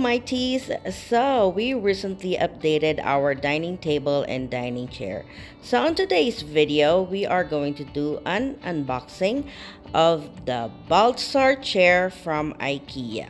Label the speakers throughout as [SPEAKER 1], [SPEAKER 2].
[SPEAKER 1] my teas. So, we recently updated our dining table and dining chair. So, on today's video, we are going to do an unboxing of the Baltsar chair from IKEA.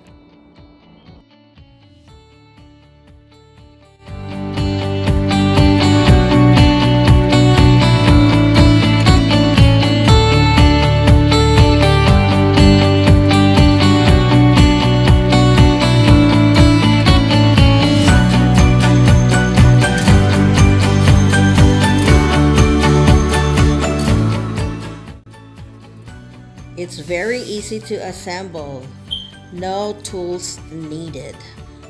[SPEAKER 1] It's very easy to assemble, no tools needed.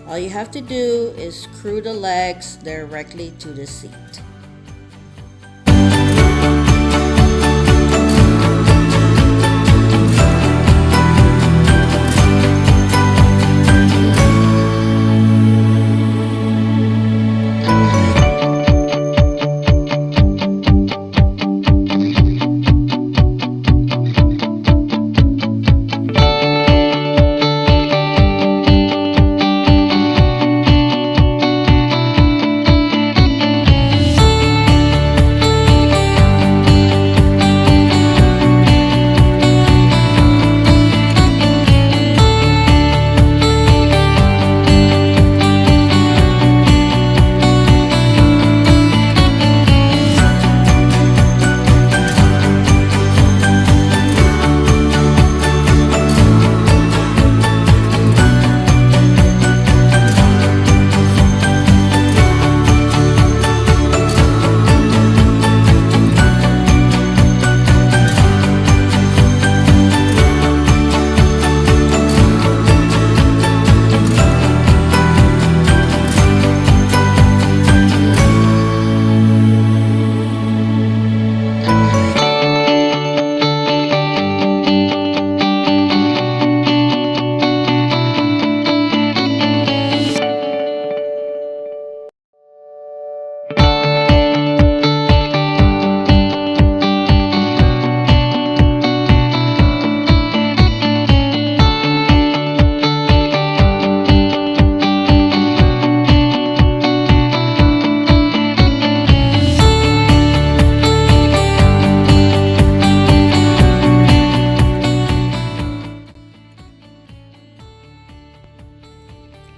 [SPEAKER 1] All you have to do is screw the legs directly to the seat.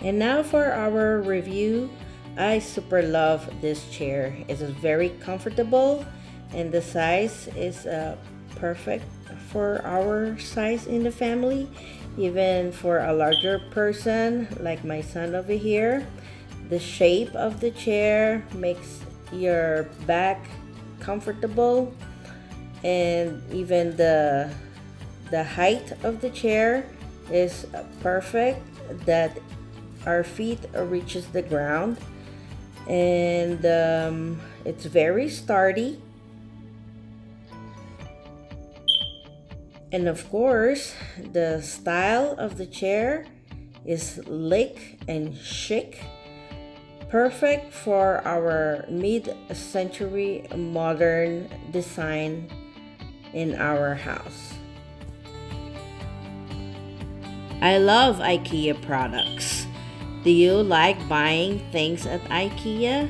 [SPEAKER 1] And now for our review. I super love this chair. It's very comfortable and the size is perfect for our size in the family. Even for a larger person like my son over here. The shape of the chair makes your back comfortable, and even the height of the chair is perfect, that our feet reaches the ground, and it's very sturdy. And of course, the style of the chair is sleek and chic, perfect for our mid-century modern design in our house. I love IKEA products. Do you like buying things at IKEA?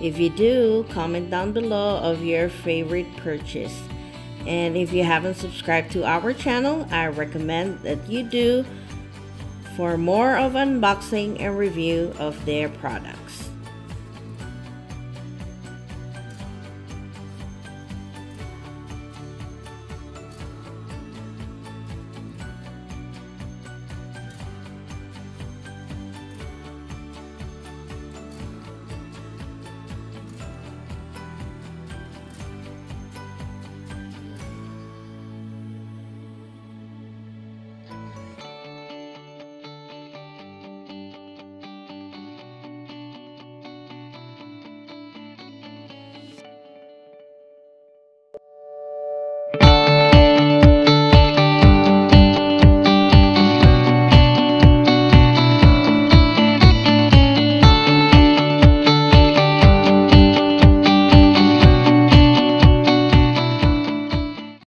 [SPEAKER 1] If you do, comment down below of your favorite purchase. And if you haven't subscribed to our channel, I recommend that you do for more of unboxing and review of their products.